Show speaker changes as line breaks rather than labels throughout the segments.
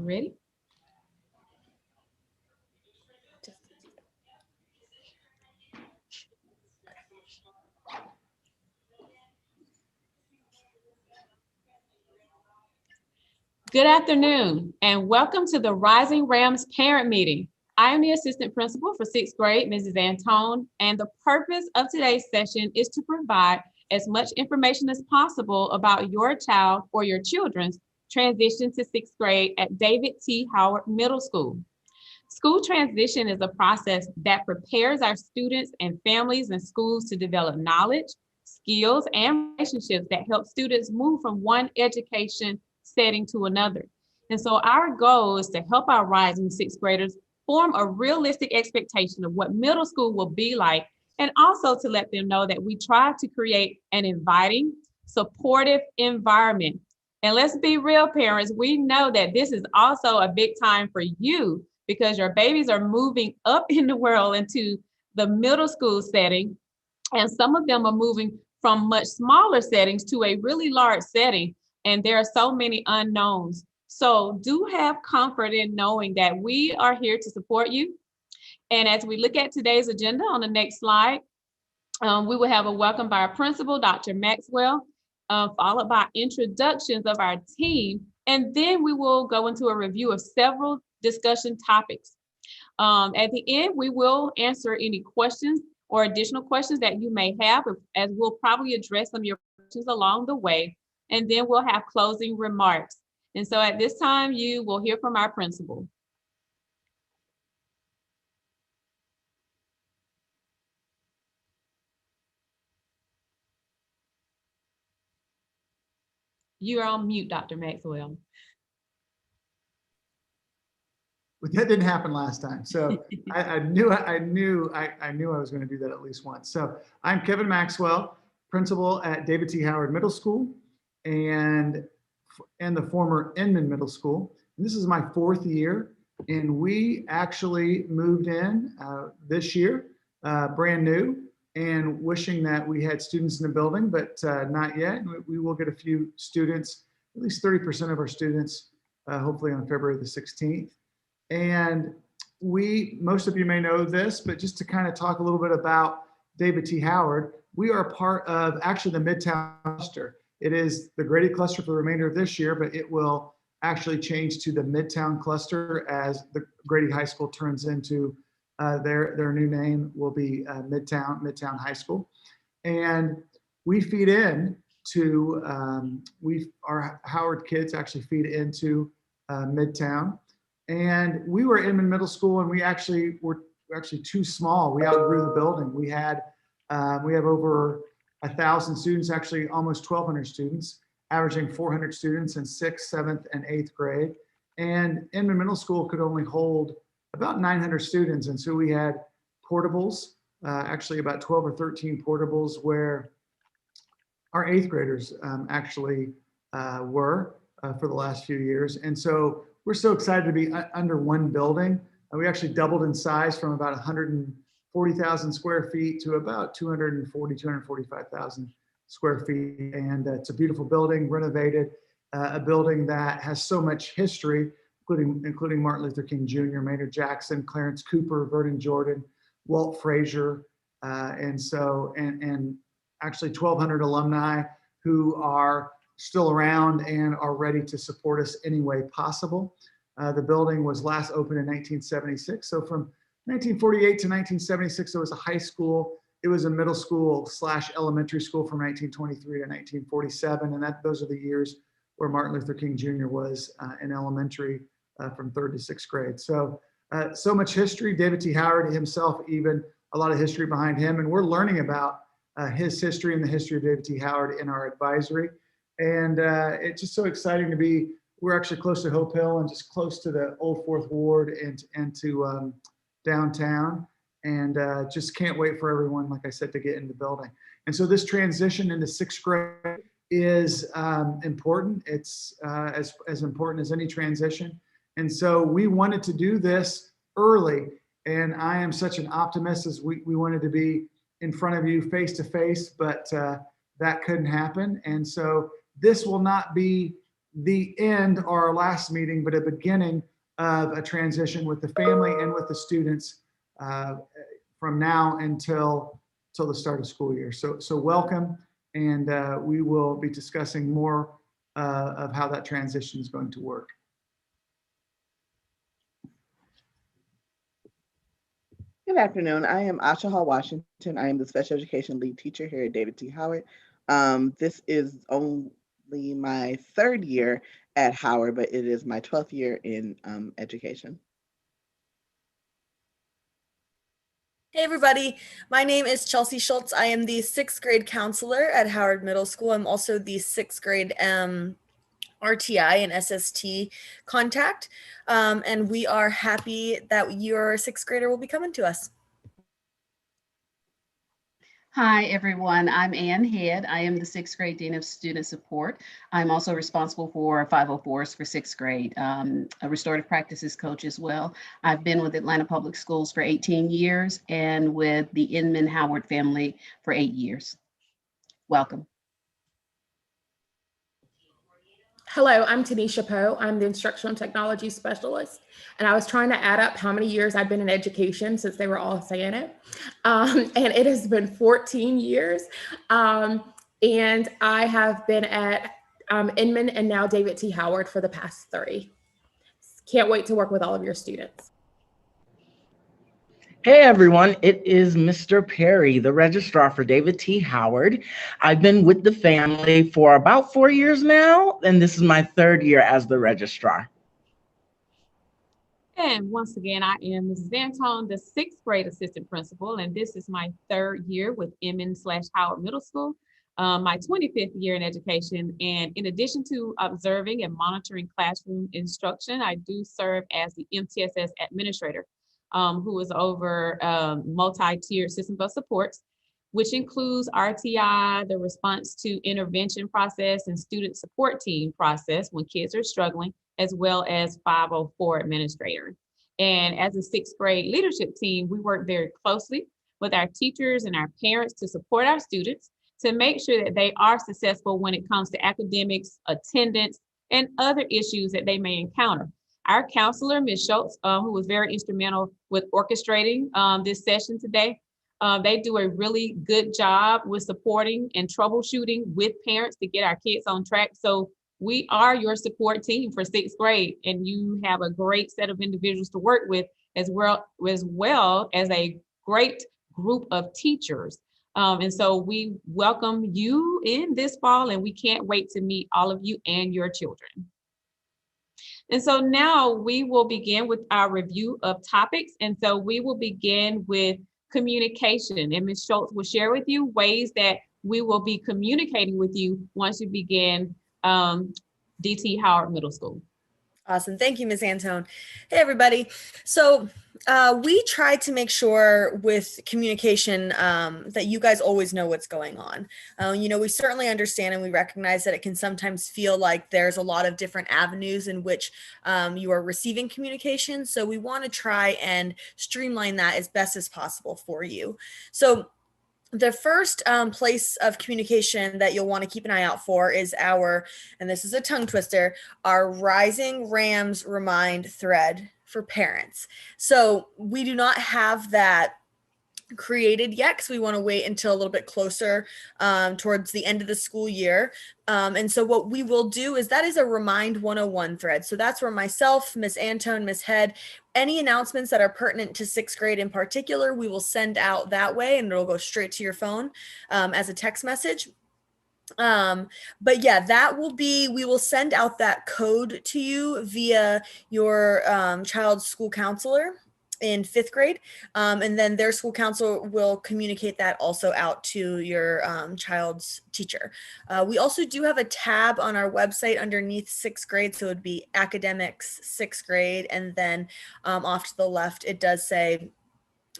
Ready? Good afternoon and welcome to the Rising Rams parent meeting. I am the assistant principal for sixth grade, Mrs. Antone, and the purpose of today's session is to provide as much information as possible about your child or your children's transition to sixth grade at David T. Howard Middle School. School transition is a process that prepares our students and families and schools to develop knowledge, skills, and relationships that help students move from one education setting to another. And so our goal is to help our rising sixth graders form a realistic expectation of what middle school will be like, and also to let them know that we try to create an inviting, supportive environment. And let's be real, parents, we know that this is also a big time for you because your babies are moving up in the world into the middle school setting, and some of them are moving from much smaller settings to a really large setting. And there are so many unknowns. So do have comfort in knowing that we are here to support you. And as we look at today's agenda on the next slide, we will have a welcome by our principal, Dr. Maxwell, followed by introductions of our team. And then we will go into a review of several discussion topics. At the end, we will answer any questions or additional questions that you may have, as we'll probably address some of your questions along the way. And then we'll have closing remarks. And so at this time, you will hear from our principal. You're on mute, Dr. Maxwell.
But that didn't happen last time. So I knew I was going to do that at least once. So I'm Kevin Maxwell, principal at David T. Howard Middle School and the former Inman Middle School. And this is my 4th year. And we actually moved in this year, brand new, and wishing that we had students in the building, but not yet. We will get a few students, at least 30% of our students, hopefully on February the 16th. And most of you may know this, but just to kind of talk a little bit about David T. Howard, we are part of actually the Midtown cluster. It is the Grady cluster for the remainder of this year, but it will actually change to the Midtown cluster as the Grady High School turns into their new name will be Midtown High School. And we feed in to, our Howard kids actually feed into Midtown. And we were Inman Middle School, and we were too small. We outgrew the building. We have over 1,000 students, actually almost 1,200 students, averaging 400 students in 6th, 7th, and 8th grade. And Inman Middle School could only hold about 900 students. And so we had portables, actually about 12 or 13 portables where our 8th graders actually were for the last few years. And so we're so excited to be under one building. We actually doubled in size from about 140,000 square feet to about 245,000 square feet. And it's a beautiful building, renovated, a building that has so much history, including Martin Luther King Jr., Maynard Jackson, Clarence Cooper, Vernon Jordan, Walt Frazier, and actually 1,200 alumni who are still around and are ready to support us any way possible. The building was last opened in 1976. So from 1948 to 1976, it was a high school. It was a middle school / elementary school from 1923 to 1947. And those are the years where Martin Luther King Jr. was in elementary from 3rd to 6th grade. So, so much history. David T. Howard himself, even a lot of history behind him. And we're learning about his history and the history of David T. Howard in our advisory. And it's just so exciting to be, we're actually close to Hope Hill and just close to the old 4th Ward and to downtown. And just can't wait for everyone, like I said, to get in the building. And so this transition into 6th grade is important. It's as important as any transition. And so we wanted to do this early. And I am such an optimist as we wanted to be in front of you face to face, but that couldn't happen. And so this will not be the end or our last meeting, but a beginning of a transition with the family and with the students from now until the start of school year. So welcome, and we will be discussing more of how that transition is going to work.
Good afternoon. I am Asha Hall Washington. I am the special education lead teacher here at David T. Howard. This is only my 3rd year at Howard, but it is my 12th year in education.
Hey everybody, my name is Chelsea Schultz. I am the 6th grade counselor at Howard Middle School. I'm also the 6th grade RTI and SST contact, and we are happy that your 6th grader will be coming to us.
Hi, everyone. I'm Ann Head. I am the 6th grade Dean of Student Support. I'm also responsible for 504s for 6th grade, a restorative practices coach as well. I've been with Atlanta Public Schools for 18 years and with the Inman Howard family for 8 years. Welcome.
Hello, I'm Tanisha Poe. I'm the instructional technology specialist. And I was trying to add up how many years I've been in education since they were all saying it. And it has been 14 years. And I have been at Inman and now David T. Howard for the past 30. Can't wait to work with all of your students.
Hey everyone, it is Mr. Perry, the registrar for David T. Howard. I've been with the family for about 4 years now, and this is my 3rd year as the registrar.
And once again, I am Mrs. Antone, the 6th grade assistant principal, and this is my 3rd year with Inman/Howard Middle School, my 25th year in education. And in addition to observing and monitoring classroom instruction, I do serve as the MTSS administrator, who is over multi-tiered system of supports, which includes RTI, the response to intervention process, and student support team process when kids are struggling, as well as 504 administrator. And as a 6th grade leadership team, we work very closely with our teachers and our parents to support our students to make sure that they are successful when it comes to academics, attendance, and other issues that they may encounter. Our counselor, Ms. Schultz, who was very instrumental with orchestrating this session today, they do a really good job with supporting and troubleshooting with parents to get our kids on track. So we are your support team for 6th grade, and you have a great set of individuals to work with, as well as a great group of teachers. And so we welcome you in this fall, and we can't wait to meet all of you and your children. And so now we will begin with our review of topics. And so we will begin with communication, and Ms. Schultz will share with you ways that we will be communicating with you once you begin DT Howard Middle School.
Awesome. Thank you, Ms. Antone. Hey, everybody. So we try to make sure with communication that you guys always know what's going on. We certainly understand and we recognize that it can sometimes feel like there's a lot of different avenues in which you are receiving communication. So we want to try and streamline that as best as possible for you. So the first place of communication that you'll want to keep an eye out for is and this is a tongue twister, our Rising Rams Remind thread for parents. So we do not have that created yet because we want to wait until a little bit closer towards the end of the school year. And so what we will do is that is a Remind 101 thread. So that's where myself, Ms. Antone, Ms. Head, any announcements that are pertinent to 6th grade in particular, we will send out that way, and it'll go straight to your phone as a text message. But yeah, we will send out that code to you via your child's school counselor in 5th grade. And then their school counselor will communicate that also out to your child's teacher. We also do have a tab on our website underneath 6th grade. So it would be academics 6th grade. And then off to the left, it does say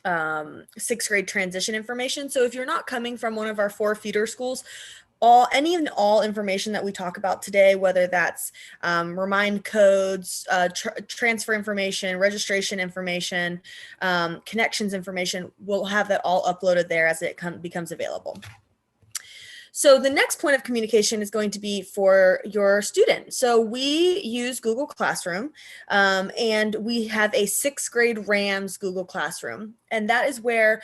6th grade transition information. So if you're not coming from one of our 4 feeder schools, any and all information that we talk about today, whether that's remind codes, transfer information, registration information, connections information, we'll have that all uploaded there as it becomes available. So the next point of communication is going to be for your student. So we use Google Classroom, and we have a 6th grade RAMS Google Classroom. And that is where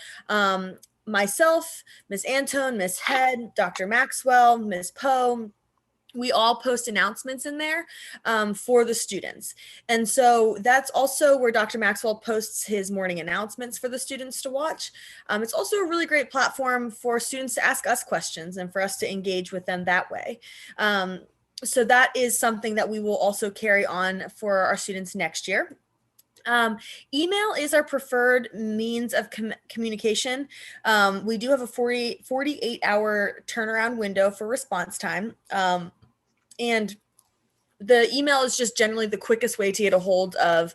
myself, Ms. Antone, Ms. Head, Dr. Maxwell, Ms. Poe, we all post announcements in there for the students. And so that's also where Dr. Maxwell posts his morning announcements for the students to watch. It's also a really great platform for students to ask us questions and for us to engage with them that way. So that is something that we will also carry on for our students next year. Email is our preferred means of communication. We do have a 48-hour turnaround window for response time. And the email is just generally the quickest way to get a hold of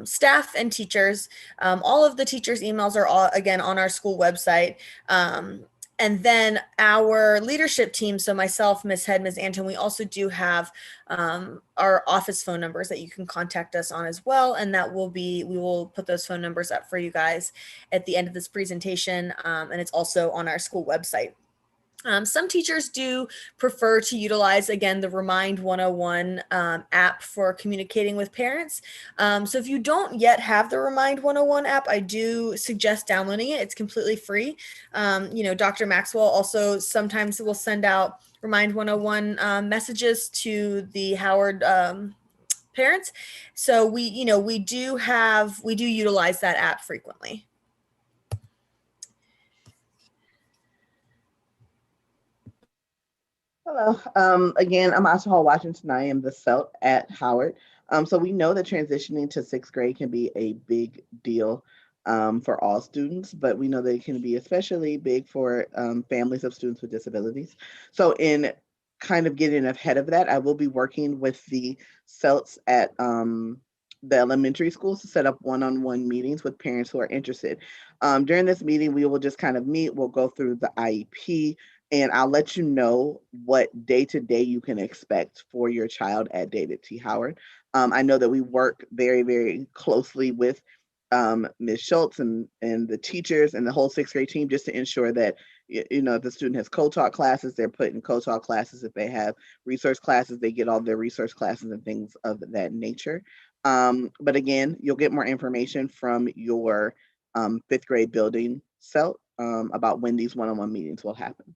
staff and teachers. All of the teachers' emails are again on our school website. And then our leadership team, so myself, Ms. Head, Ms. Anton, we also do have our office phone numbers that you can contact us on as well. And that will be, we will put those phone numbers up for you guys at the end of this presentation. And it's also on our school website. Some teachers do prefer to utilize, again, the Remind 101 app for communicating with parents. So if you don't yet have the Remind 101 app, I do suggest downloading it. It's completely free. Dr. Maxwell also sometimes will send out Remind 101 messages to the Howard parents. So we do utilize that app frequently.
Hello. Again, I'm Asha Hall Washington. I am the CELT at Howard. So we know that transitioning to 6th grade can be a big deal for all students, but we know that it can be especially big for families of students with disabilities. So in kind of getting ahead of that, I will be working with the CELTs at the elementary schools to set up one-on-one meetings with parents who are interested. During this meeting, we will just kind of meet, we'll go through the IEP, and I'll let you know what day-to-day you can expect for your child at David T. Howard. I know that we work very, very closely with Ms. Schultz and the teachers and the whole 6th grade team just to ensure that, if the student has co-taught classes, they're put in co-taught classes. If they have resource classes, they get all their resource classes and things of that nature. But again, you'll get more information from your 5th grade building CELT about when these one-on-one meetings will happen.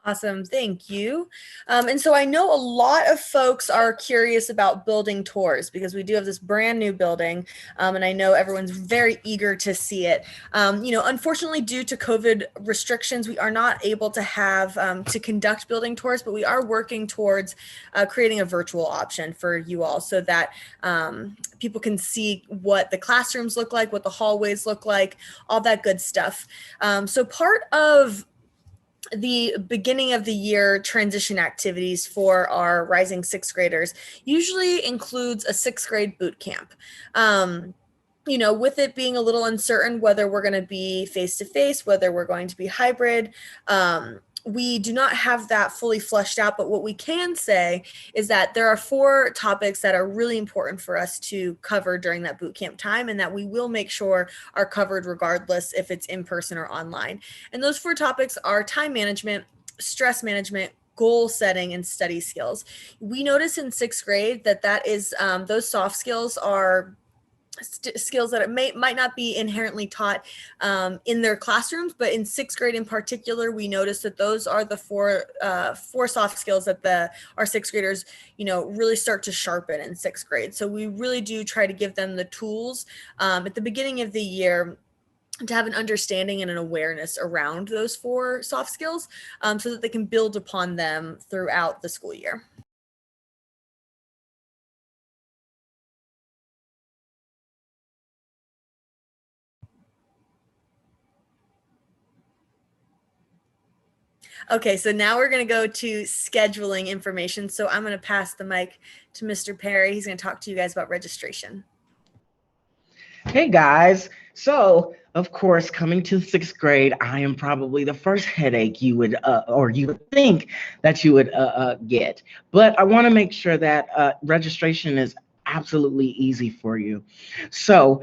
Awesome, thank you. And so I know a lot of folks are curious about building tours because we do have this brand new building, and I know everyone's very eager to see it. Unfortunately, due to COVID restrictions, we are not able to have to conduct building tours, but we are working towards creating a virtual option for you all so that people can see what the classrooms look like, what the hallways look like, all that good stuff. So part of the beginning of the year transition activities for our rising 6th graders usually includes a 6th grade boot camp. With it being a little uncertain whether we're going to be face-to-face, whether we're going to be hybrid, we do not have that fully fleshed out, but what we can say is that there are 4 topics that are really important for us to cover during that boot camp time and that we will make sure are covered regardless if it's in person or online. And those 4 topics are time management, stress management, goal setting, and study skills. We notice in 6th grade that is those soft skills are skills that it might not be inherently taught in their classrooms, but in 6th grade in particular, we noticed that those are the four soft skills that our 6th graders, really start to sharpen in 6th grade. So we really do try to give them the tools at the beginning of the year to have an understanding and an awareness around those 4 soft skills so that they can build upon them throughout the school year. Okay, so now we're going to go to scheduling information. So I'm going to pass the mic to Mr. Perry. He's going to talk to you guys about registration.
Hey guys. So, of course, coming to 6th grade, I am probably the first headache you would think that you would get. But I want to make sure that registration is absolutely easy for you. So,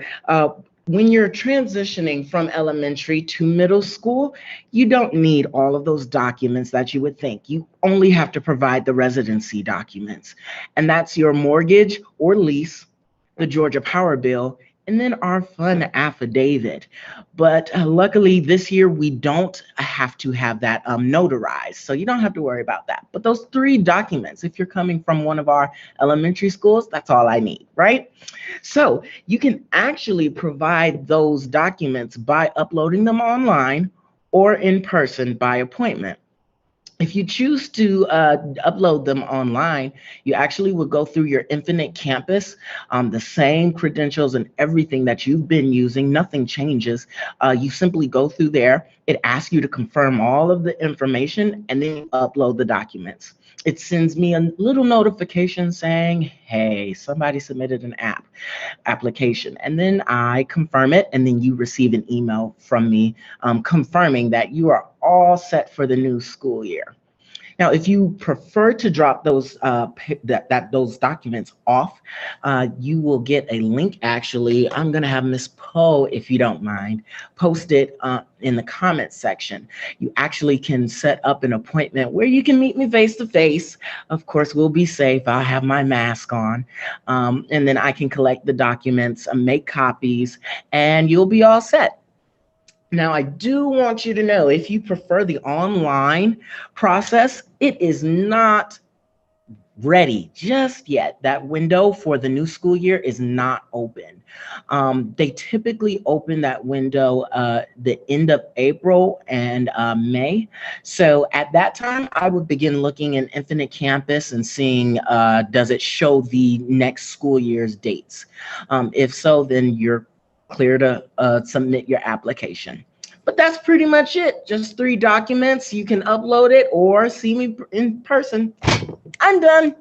when you're transitioning from elementary to middle school, you don't need all of those documents that you would think. You only have to provide the residency documents, and that's your mortgage or lease, the Georgia Power Bill, and then our fun affidavit. But luckily this year we don't have to have that notarized, so you don't have to worry about that. But those three documents, if you're coming from one of our elementary schools, that's all I need, right? So you can actually provide those documents by uploading them online or in person by appointment. If you choose to upload them online, you actually will go through your Infinite Campus, the same credentials and everything that you've been using, nothing changes. You simply go through there, it asks you to confirm all of the information, and then you upload the documents. It sends me a little notification saying, hey, somebody submitted an application, and then I confirm it, and then you receive an email from me confirming that you are all set for the new school year. Now, if you prefer to drop those those documents off, you will get a link. Actually, I'm going to have Miss Poe, if you don't mind, post it in the comments section. You actually can set up an appointment where you can meet me face to face. Of course, we'll be safe. I'll have my mask on, and then I can collect the documents, make copies, and you'll be all set. Now, I do want you to know, if you prefer the online process, it is not ready just yet. That window for the new school year is not open. They typically open that window the end of April and May. So at that time, I would begin looking in Infinite Campus and seeing, does it show the next school year's dates? If so, then you're clear to submit your application. But that's pretty much it. Just three documents. You can upload it or see me in person. I'm done.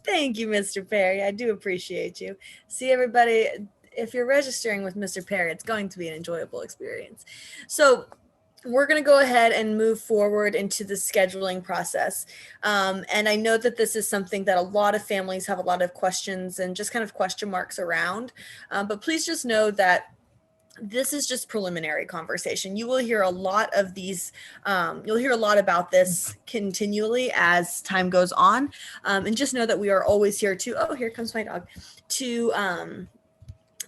Thank you, Mr. Perry. I do appreciate you. See, everybody, if you're registering with Mr. Perry, it's going to be an enjoyable experience. So we're going to go ahead and move forward into the scheduling process. And I know that this is something that a lot of families have a lot of questions and just kind of question marks around. But please just know that this is just preliminary conversation. You will hear a lot of these, you'll hear a lot about this continually as time goes on. And just know that we are always here to, oh, here comes my dog, to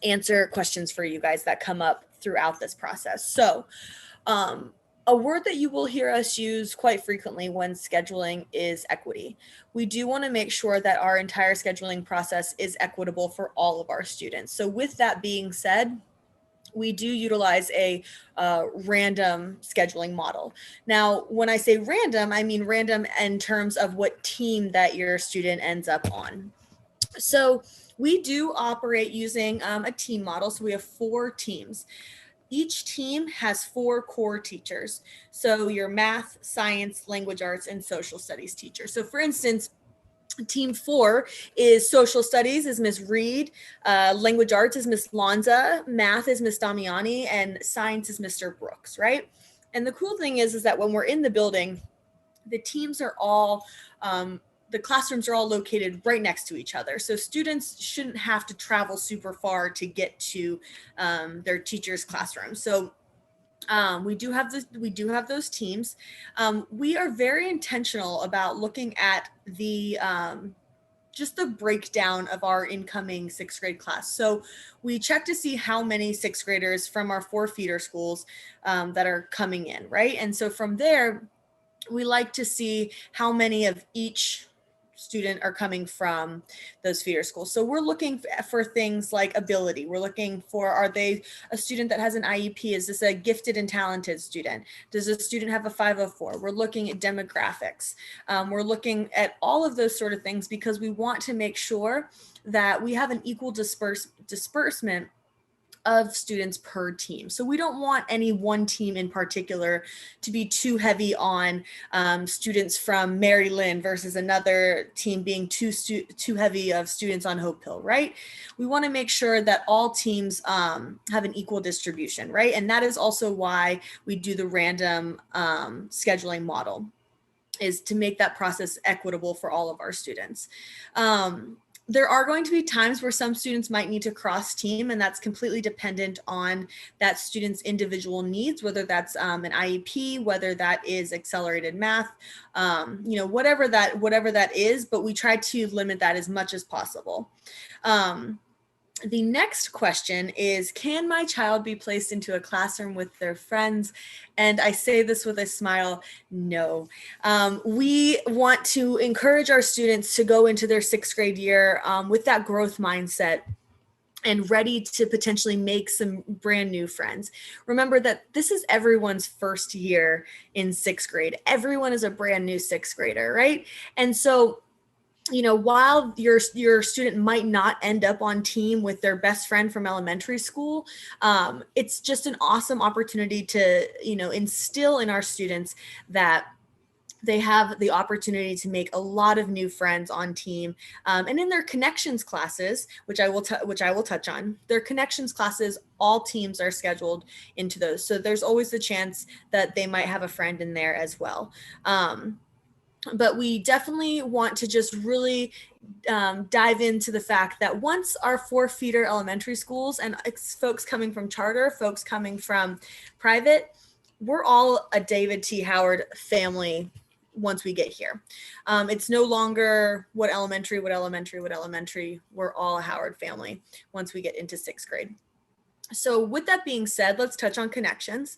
answer questions for you guys that come up throughout this process. So a word that you will hear us use quite frequently when scheduling is equity. We do want to make sure that our entire scheduling process is equitable for all of our students. So with that being said, we do utilize a random scheduling model. Now, when I say random, I mean random in terms of what team that your student ends up on. So we do operate using a team model. So we have 4 teams. Each team has 4 core teachers. So your math, science, language arts, and social studies teacher. So for instance, Team 4 is social studies is Miss Reed, language arts is Miss Lanza, math is Miss Damiani, and science is Mr. Brooks, right? And the cool thing is that when we're in the building, the teams are all, the classrooms are all located right next to each other. So students shouldn't have to travel super far to get to their teacher's classroom. So we do have those teams. We are very intentional about looking at the just the breakdown of our incoming 6th grade class. So we check to see how many 6th graders from our 4 feeder schools that are coming in, right? And so from there, we like to see how many of each student are coming from those feeder schools. So we're looking for things like ability. We're looking for, are they a student that has an IEP? Is this a gifted and talented student? Does a student have a 504? We're looking at demographics. We're looking at all of those sort of things because we want to make sure that we have an equal disbursement of students per team. So we don't want any one team in particular to be too heavy on students from Mary Lynn versus another team being too heavy of students on Hope Hill, right? We want to make sure that all teams have an equal distribution, right? And that is also why we do the random scheduling model, is to make that process equitable for all of our students. There are going to be times where some students might need to cross team, and that's completely dependent on that student's individual needs, whether that's an IEP, whether that is accelerated math, whatever that is, but we try to limit that as much as possible. The next question is, can my child be placed into a classroom with their friends? And I say this with a smile, no. We want to encourage our students to go into their 6th grade year with that growth mindset and ready to potentially make some brand new friends. Remember that this is everyone's first year in 6th grade. Everyone is a brand new 6th grader, right? And so while your student might not end up on team with their best friend from elementary school, it's just an awesome opportunity to, instill in our students that they have the opportunity to make a lot of new friends on team. And in their connections classes, which I will touch on, their connections classes, all teams are scheduled into those. So there's always the chance that they might have a friend in there as well. But we definitely want to just really dive into the fact that once our 4 feeder elementary schools, and folks coming from charter, folks coming from private, we're all a David T. Howard family once we get here. It's no longer what elementary. We're all a Howard family once we get into 6th grade. So with that being said, let's touch on connections.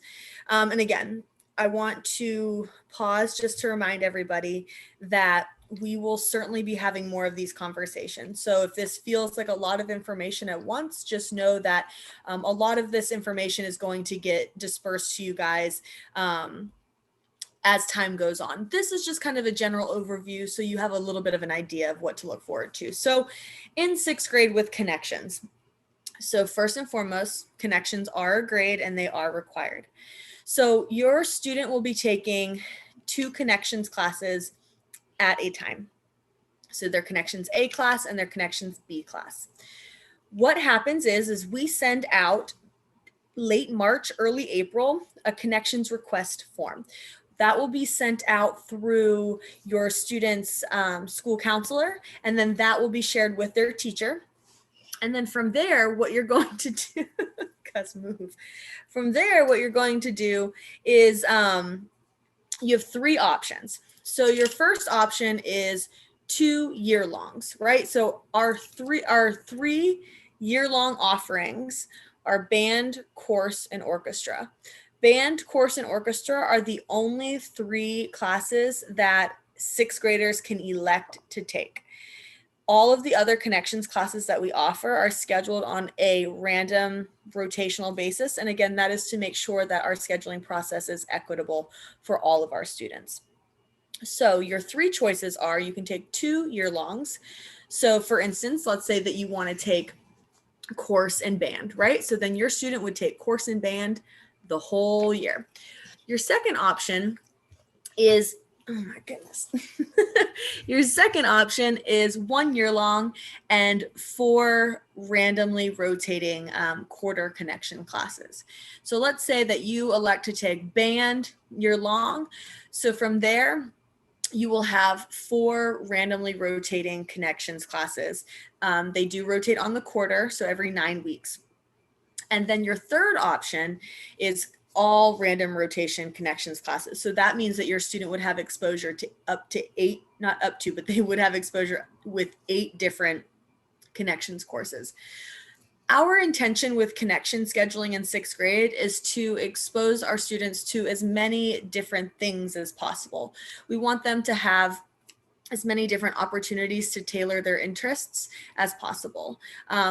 And again, I want to pause just to remind everybody that we will certainly be having more of these conversations. So if this feels like a lot of information at once, just know that a lot of this information is going to get dispersed to you guys as time goes on. This is just kind of a general overview, so you have a little bit of an idea of what to look forward to. So in 6th grade with connections. So first and foremost, connections are a grade and they are required. So your student will be taking 2 connections classes at a time. So their connections A class and their connections B class. What happens is we send out late March, early April, a connections request form. That will be sent out through your student's school counselor, and then that will be shared with their teacher. And then from there, what you're going to do, Gus, move. From there, what you're going to do is you have 3 options. So your first option is 2 year-longs, right? So our three year-long offerings are band, course, and orchestra. Band, course, and orchestra are the only 3 classes that 6th graders can elect to take. All of the other connections classes that we offer are scheduled on a random rotational basis. And again, that is to make sure that our scheduling process is equitable for all of our students. So your 3 choices are, you can take 2 year-longs. So for instance, let's say that you want to take course and band, right? So then your student would take course and band the whole year. Your second option is, oh my goodness. Your second option is 1 year long and 4 randomly rotating quarter connection classes. So let's say that you elect to take band year long. So from there, you will have 4 randomly rotating connections classes. They do rotate on the quarter, so every 9 weeks. And then your third option is all random rotation connections classes. So that means that your student would have exposure to up to 8, not up to, but they would have exposure with 8 different connections courses. Our intention with connection scheduling in 6th grade is to expose our students to as many different things as possible. We want them to have as many different opportunities to tailor their interests as possible.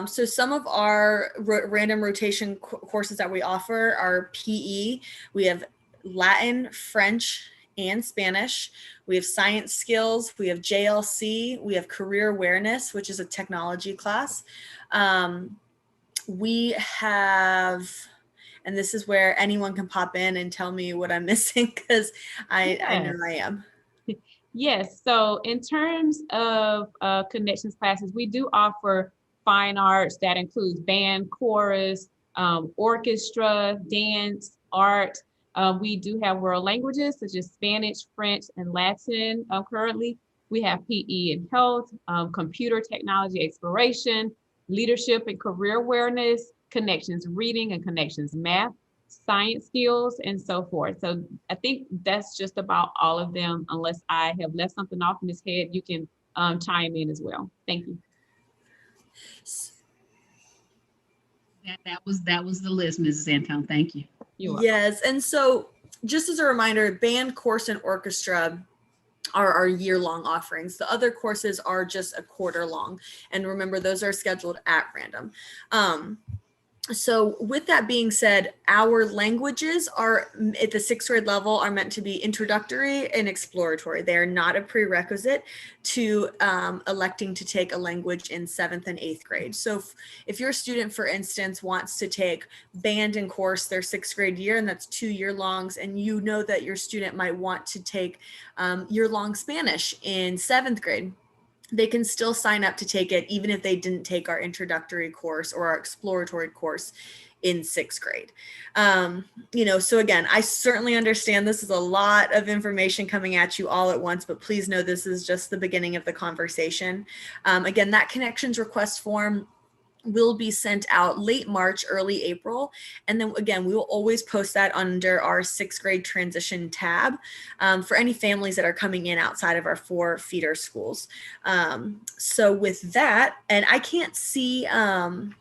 So some of our random rotation courses that we offer are PE. We have Latin, French, and Spanish. We have science skills. We have JLC. We have career awareness, which is a technology class. We have, and this is where anyone can pop in and tell me what I'm missing, because I know I am.
Yes, so in terms of connections classes, we do offer fine arts that includes band, chorus, orchestra, dance, art. We do have world languages such as Spanish, French, and Latin currently. We have PE and health, computer technology exploration, leadership and career awareness, connections reading and connections math, science skills, and so forth. So I think that's just about all of them. Unless I have left something off in his head, you can chime in as well. Thank you.
That was the list, Mrs. Antone. Thank you.
Yes, and so just as a reminder, band, course, and orchestra are our year-long offerings. The other courses are just a quarter long. And remember, those are scheduled at random. So with that being said, our languages are at the 6th grade level are meant to be introductory and exploratory. They are not a prerequisite to electing to take a language in 7th and 8th grade. So if your student, for instance, wants to take band and course their 6th grade year, and that's 2 year longs, and you know that your student might want to take year-long Spanish in 7th grade, they can still sign up to take it even if they didn't take our introductory course or our exploratory course in 6th grade. So again, I certainly understand this is a lot of information coming at you all at once, but please know this is just the beginning of the conversation. Again, that connections request form will be sent out late March, early April. And then again, we will always post that under our 6th grade transition tab for any families that are coming in outside of our 4 feeder schools. So with that, and I can't see the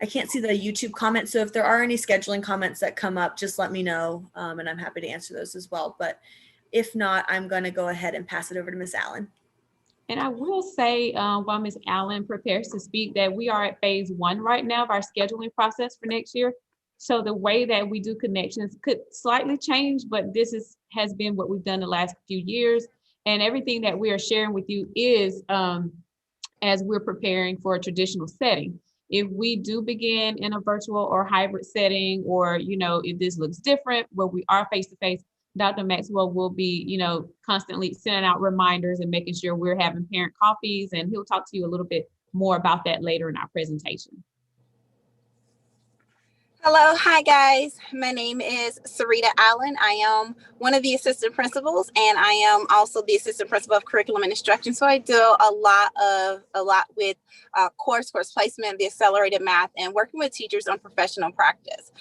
YouTube comments. So if there are any scheduling comments that come up, just let me know. And I'm happy to answer those as well. But if not, I'm going to go ahead and pass it over to Ms. Allen.
And I will say, while Ms. Allen prepares to speak, that we are at phase 1 right now of our scheduling process for next year. So the way that we do connections could slightly change, but this has been what we've done the last few years. And everything that we are sharing with you is as we're preparing for a traditional setting. If we do begin in a virtual or hybrid setting, or, if this looks different, where we are face-to-face, Dr. Maxwell will be, constantly sending out reminders and making sure we're having parent coffees, and he'll talk to you a little bit more about that later in our presentation.
Hello, hi guys. My name is Sarita Allen. I am one of the assistant principals, and I am also the assistant principal of curriculum and instruction. So I do a lot with course placement, the accelerated math, and working with teachers on professional practice.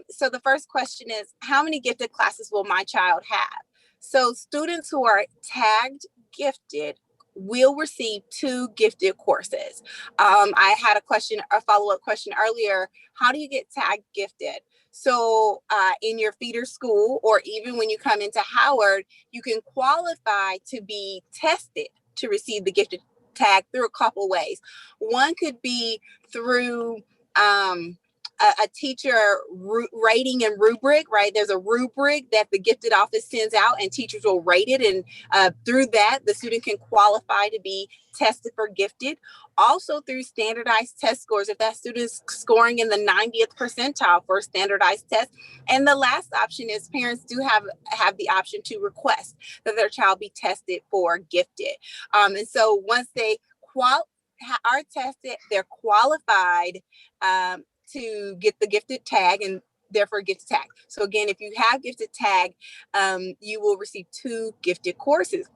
So the first question is, how many gifted classes will my child have? So students who are tagged gifted will receive 2 gifted courses. I had a follow-up question earlier. How do you get tag gifted? So in your feeder school, or even when you come into Howard, you can qualify to be tested to receive the gifted tag through a couple ways. One could be through a teacher rating and rubric, right? There's a rubric that the gifted office sends out, and teachers will rate it. And through that, the student can qualify to be tested for gifted. Also through standardized test scores, if that student is scoring in the 90th percentile for a standardized test. And the last option is parents do have the option to request that their child be tested for gifted. And so once they are tested, they're qualified to get the gifted tag, and therefore gifted tag. So again, if you have gifted tag, you will receive 2 gifted courses.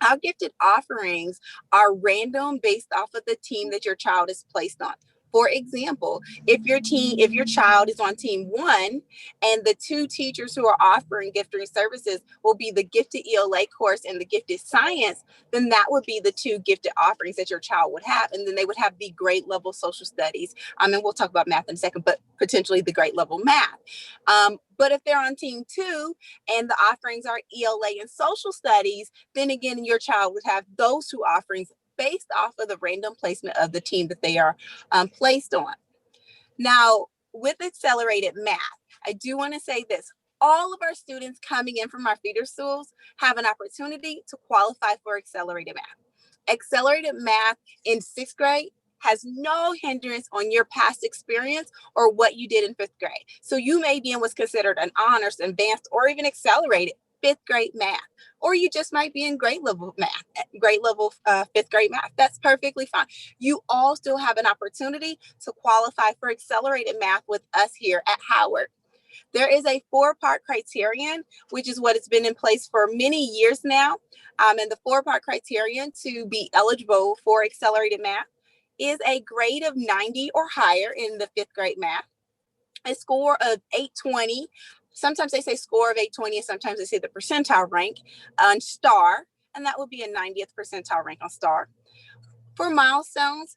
Our gifted offerings are random based off of the team that your child is placed on. For example, if your child is on team 1, and the 2 teachers who are offering gifting services will be the gifted ELA course and the gifted science, then that would be the 2 gifted offerings that your child would have. And then they would have the grade level social studies. And we'll talk about math in a second, but potentially the grade level math. But if they're on team 2 and the offerings are ELA and social studies, then again, your child would have those 2 offerings based off of the random placement of the team that they are placed on. Now, with accelerated math, I do want to say this. All of our students coming in from our feeder schools have an opportunity to qualify for accelerated math. Accelerated math in 6th grade has no hindrance on your past experience or what you did in 5th grade. So you may be in what's considered an honors, advanced, or even accelerated 5th grade math, or you just might be in grade level math, 5th grade math. That's perfectly fine. You all still have an opportunity to qualify for accelerated math with us here at Howard. There is a 4-part criterion, which is what has been in place for many years now. And the 4-part criterion to be eligible for accelerated math is a grade of 90 or higher in the 5th grade math, a score of 820. Sometimes they say score of 820, and sometimes they say the percentile rank on STAR, and that would be a 90th percentile rank on STAR. For milestones,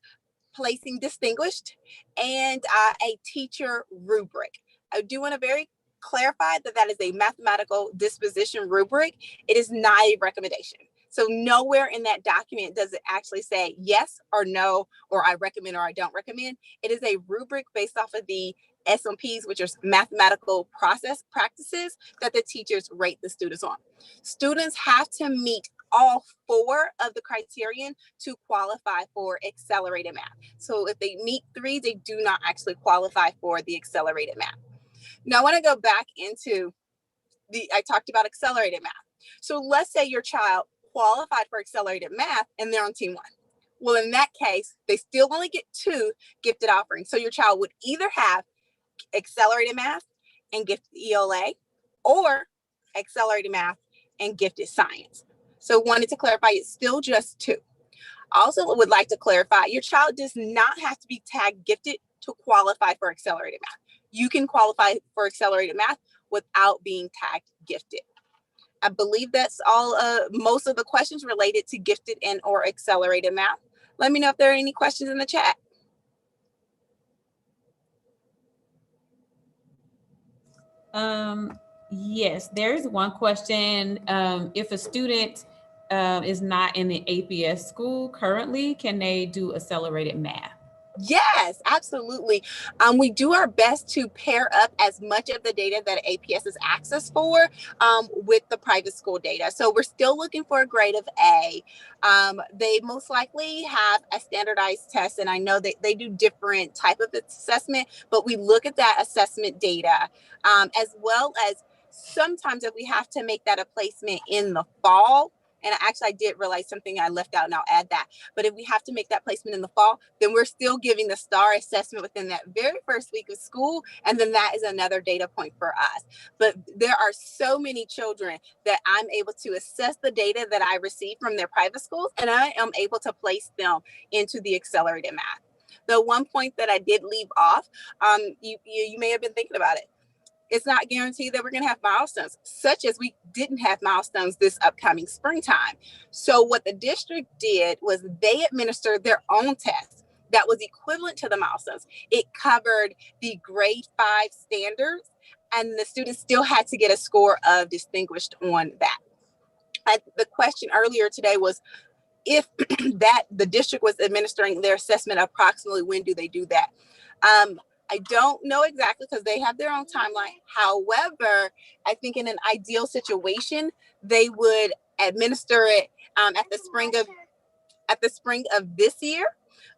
placing distinguished, and a teacher rubric. I do want to clarify that that is a mathematical disposition rubric. It is not a recommendation. So nowhere in that document does it actually say yes or no, or I recommend or I don't recommend. It is a rubric based off of the SMPs, which are mathematical process practices that the teachers rate the students on. Students have to meet all 4 of the criterion to qualify for accelerated math. So if they meet 3, they do not actually qualify for the accelerated math. Now I want to go back into I talked about accelerated math. So let's say your child qualified for accelerated math and they're on team 1. Well, in that case, they still only get 2 gifted offerings. So your child would either have accelerated math and gifted ELA, or accelerated math and gifted science. So wanted to clarify, it's still just 2. Also would like to clarify, your child does not have to be tagged gifted to qualify for accelerated math. You can qualify for accelerated math without being tagged gifted. I believe that's all, most of the questions related to gifted and or accelerated math. Let me know if there are any questions in the chat.
Yes, there's one question. If a student is not in the APS school currently, can they do accelerated math?
Yes, absolutely. We do our best to pair up as much of the data that APS has access for with the private school data. So we're still looking for a grade of A. They most likely have a standardized test, and I know that they do different type of assessment, but we look at that assessment data as well as sometimes if we have to make that a placement in the fall. And I did realize something I left out, and I'll add that. But if we have to make that placement in the fall, then we're still giving the STAR assessment within that very first week of school. And then that is another data point for us. But there are so many children that I'm able to assess the data that I receive from their private schools, and I am able to place them into the accelerated math. The one point that I did leave off, you may have been thinking about it. It's not guaranteed that we're going to have milestones, such as we didn't have milestones this upcoming springtime. So what the district did was they administered their own test that was equivalent to the milestones. It covered the grade 5 standards, and the students still had to get a score of distinguished on that. The question earlier today was, if that the district was administering their assessment, approximately when do they do that? I don't know exactly because they have their own timeline. However, I think in an ideal situation, they would administer it at the spring of this year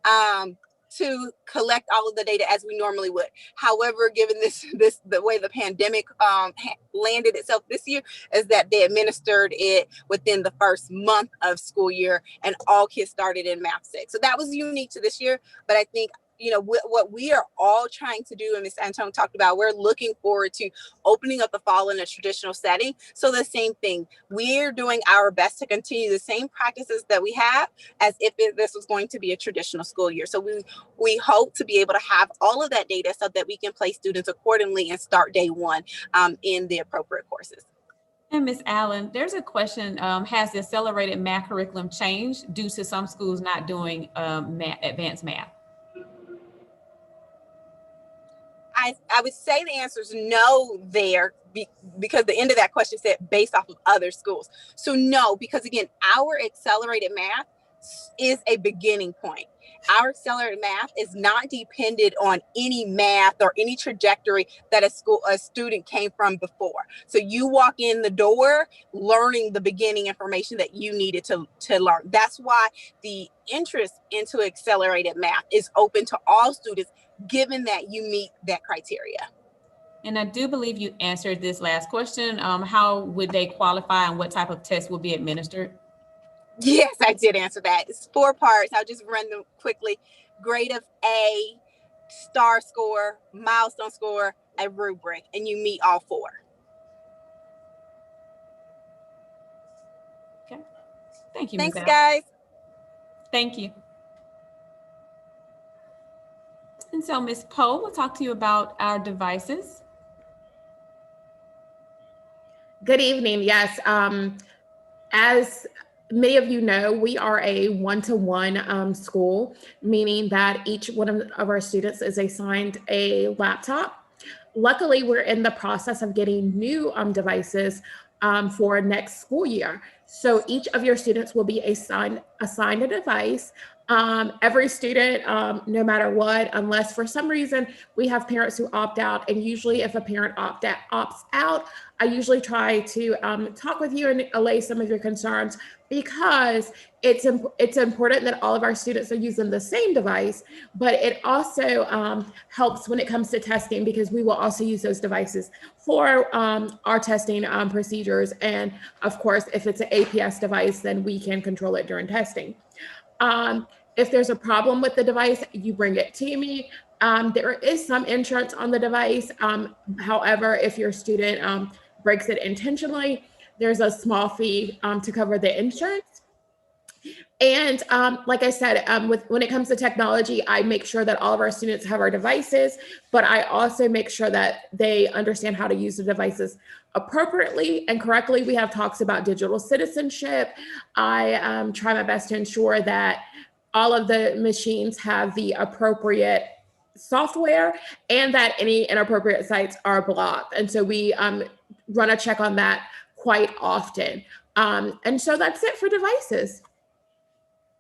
to collect all of the data as we normally would. However, given the way the pandemic landed itself this year, is that they administered it within the first month of school year, and all kids started in Math 6. So that was unique to this year, but I think what we are all trying to do, and Ms. Antone talked about, we're looking forward to opening up the fall in a traditional setting. So the same thing, we're doing our best to continue the same practices that we have as if this was going to be a traditional school year. So we hope to be able to have all of that data so that we can place students accordingly and start day 1 in the appropriate courses.
And Ms. Allen, there's a question, has the accelerated math curriculum changed due to some schools not doing advanced math?
I would say the answer is no there, because the end of that question said based off of other schools. So no, because again, our accelerated math is a beginning point. Our accelerated math is not dependent on any math or any trajectory that a student came from before. So you walk in the door learning the beginning information that you needed to learn. That's why the interest into accelerated math is open to all students, given that you meet that criteria.
And I do believe you answered this last question. How would they qualify and what type of test will be administered?
Yes, I did answer that. It's 4 parts. I'll just run them quickly. Grade of A, STAR score, milestone score, a rubric and you meet all 4.
Okay. Thank you, Ms.
Thanks,
Allen.
guys.
Thank you. And so Ms. Poe will talk to you about our devices.
Good evening. Yes. As many of you know, we are a one-to-one school, meaning that each one of our students is assigned a laptop. Luckily, we're in the process of getting new devices for next school year. So each of your students will be assigned a device. Every student, no matter what, unless for some reason we have parents who opt out, and usually if a parent opts out, I usually try to talk with you and allay some of your concerns, because it's important that all of our students are using the same device, but it also helps when it comes to testing, because we will also use those devices for our testing procedures. And of course, if it's an APS device, then we can control it during testing. If there's a problem with the device, you bring it to me. There is some insurance on the device. However, if your student breaks it intentionally, there's a small fee to cover the insurance. And like I said, when it comes to technology, I make sure that all of our students have our devices, but I also make sure that they understand how to use the devices appropriately and correctly. We have talks about digital citizenship. I try my best to ensure that all of the machines have the appropriate software and that any inappropriate sites are blocked. And so we run a check on that quite often. And so that's it for devices.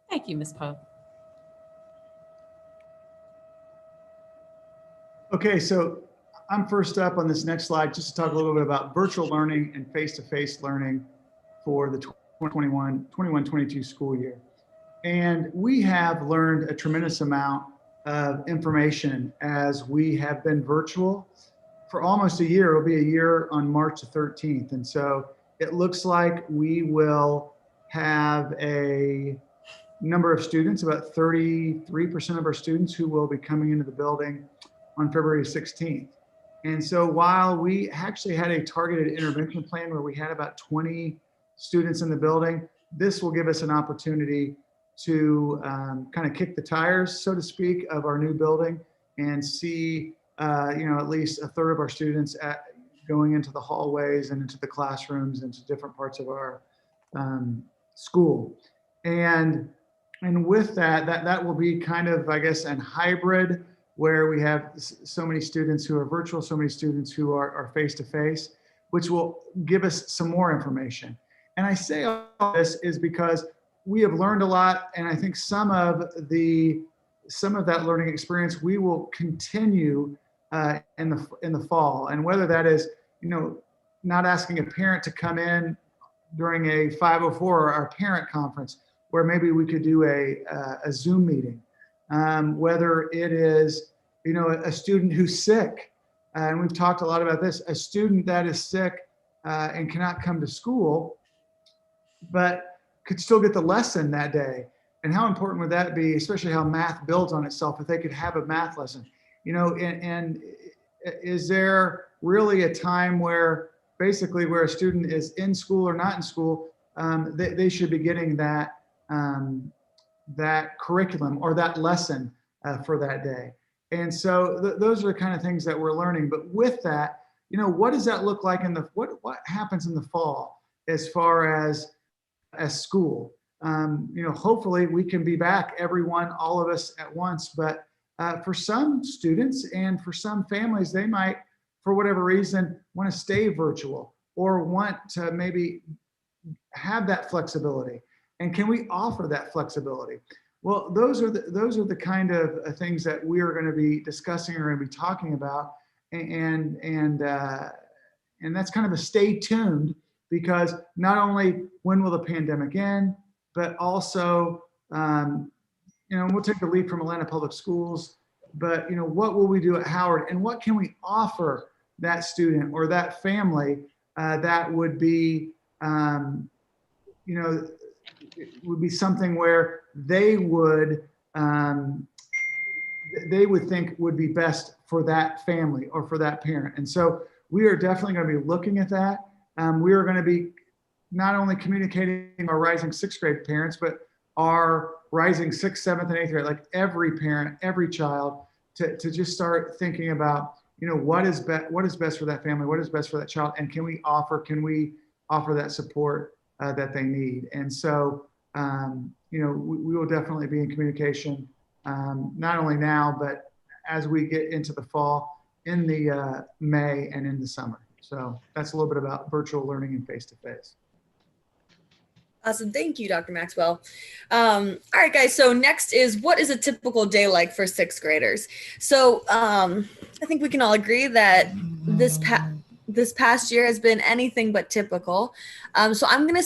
Thank you, Ms. Poe.
Okay, so I'm first up on this next slide just to talk a little bit about virtual learning and face-to-face learning for the 2021-22 school year. And we have learned a tremendous amount of information as we have been virtual for almost a year. It'll be a year on March the 13th. And so it looks like we will have a number of students, about 33% of our students, who will be coming into the building on February 16th. And so while we actually had a targeted intervention plan where we had about 20 students in the building, this will give us an opportunity to kind of kick the tires, so to speak, of our new building and see, at least a third of our students going into the hallways and into the classrooms, into different parts of our school. And with that will be kind of, I guess, an hybrid where we have so many students who are virtual, so many students who are face-to-face, which will give us some more information. And I say all this is because we have learned a lot, and I think some of that learning experience we will continue in the fall. And whether that is, not asking a parent to come in during a 504 or our parent conference, where maybe we could do a Zoom meeting, whether it is, a student who's sick, and we've talked a lot about this, a student that is sick and cannot come to school, but could still get the lesson that day. And how important would that be, especially how math builds on itself, if they could have a math lesson, and is there really a time where basically where a student is in school or not in school, they should be getting that curriculum or that lesson for that day. And so those are the kind of things that we're learning. But with that, what does that look like what happens in the fall as far as school? Hopefully we can be back, everyone, all of us at once. But for some students and for some families, they might, for whatever reason, want to stay virtual or want to maybe have that flexibility. And can we offer that flexibility? Well, those are the kind of things that we are going to be discussing or going to be talking about, and that's kind of a stay tuned, because not only when will the pandemic end, but also we'll take the lead from Atlanta Public Schools, but what will we do at Howard, and what can we offer that student or that family that would be would be something where they would think would be best for that family or for that parent. And so we are definitely going to be looking at that. We are going to be not only communicating our rising sixth grade parents, but our rising sixth, seventh, and eighth grade, like every parent, every child, to just start thinking about, what is best for that family, what is best for that child, and can we offer that support that they need. And so, we will definitely be in communication, not only now, but as we get into the fall, in the May and in the summer. So that's a little bit about virtual learning and face-to-face.
Awesome. Thank you, Dr. Maxwell. All right, guys. So next is, what is a typical day like for sixth graders? So I think we can all agree that this past year has been anything but typical. So I'm going to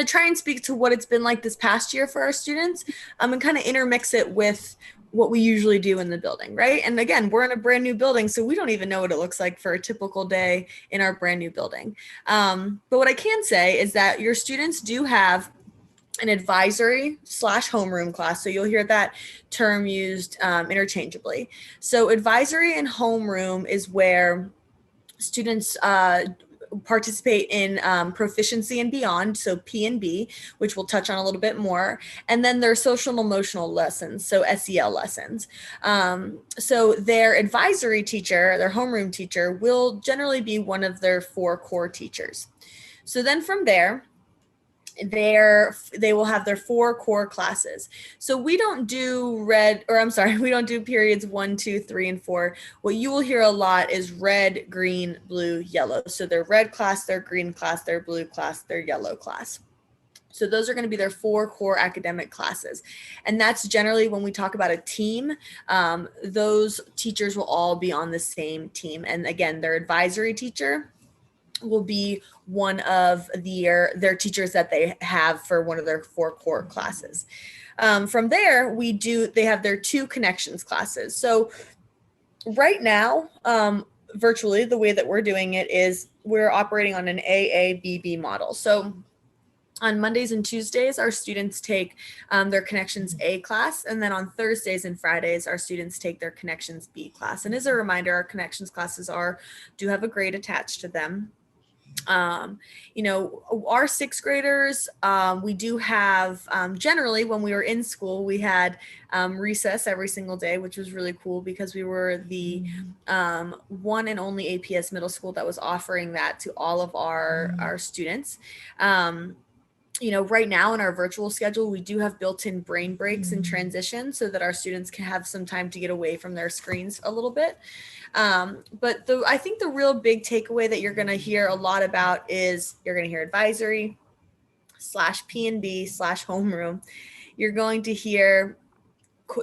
try and speak to what it's been like this past year for our students, and kind of intermix it with what we usually do in the building, right? And again, we're in a brand new building, so we don't even know what it looks like for a typical day in our brand new building. But what I can say is that your students do have an advisory / homeroom class. So you'll hear that term used interchangeably. So advisory and homeroom is where students participate in proficiency and beyond, so P&B, which we'll touch on a little bit more, and then their social and emotional lessons, so SEL lessons. So their advisory teacher, their homeroom teacher, will generally be one of their 4 core teachers. So then from there, they will have their 4 core classes. So we don't do we don't do periods 1, 2, 3, and 4. What you will hear a lot is red, green, blue, yellow. So their red class, their green class, their blue class, their yellow class. So those are going to be their 4 core academic classes. And that's generally when we talk about a team, those teachers will all be on the same team. And again, their advisory teacher will be one of their teachers that they have for one of their 4 core classes. From there, they have their 2 connections classes. So right now, virtually, the way that we're doing it is we're operating on an AABB model. So on Mondays and Tuesdays, our students take their Connections A class, and then on Thursdays and Fridays, our students take their Connections B class. And as a reminder, our Connections classes do have a grade attached to them. Our 6th graders, we do have, generally when we were in school, we had recess every single day, which was really cool because we were the one and only APS middle school that was offering that to all of our students. Right now in our virtual schedule, we do have built-in brain breaks and transition so that our students can have some time to get away from their screens a little bit. But I think the real big takeaway that you're going to hear a lot about is you're going to hear advisory / P&B / homeroom. You're going to hear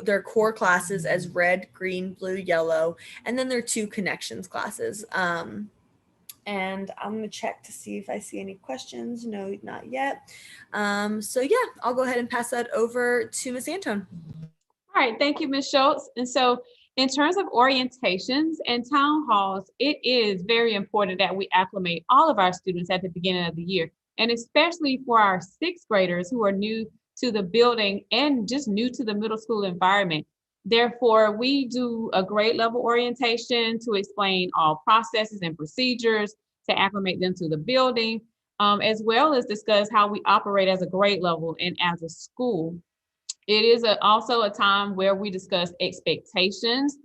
their core classes as red, green, blue, yellow, and then their 2 connections classes. And I'm going to check to see if I see any questions. No, not yet. So yeah, I'll go ahead and pass that over to Ms. Antone.
All right, thank you, Ms. Schultz. And so in terms of orientations and town halls, it is very important that we acclimate all of our students at the beginning of the year, and especially for our 6th graders who are new to the building and just new to the middle school environment. Therefore, we do a grade level orientation to explain all processes and procedures, to acclimate them to the building, as well as discuss how we operate as a grade level and as a school. It is also a time where we discuss expectations,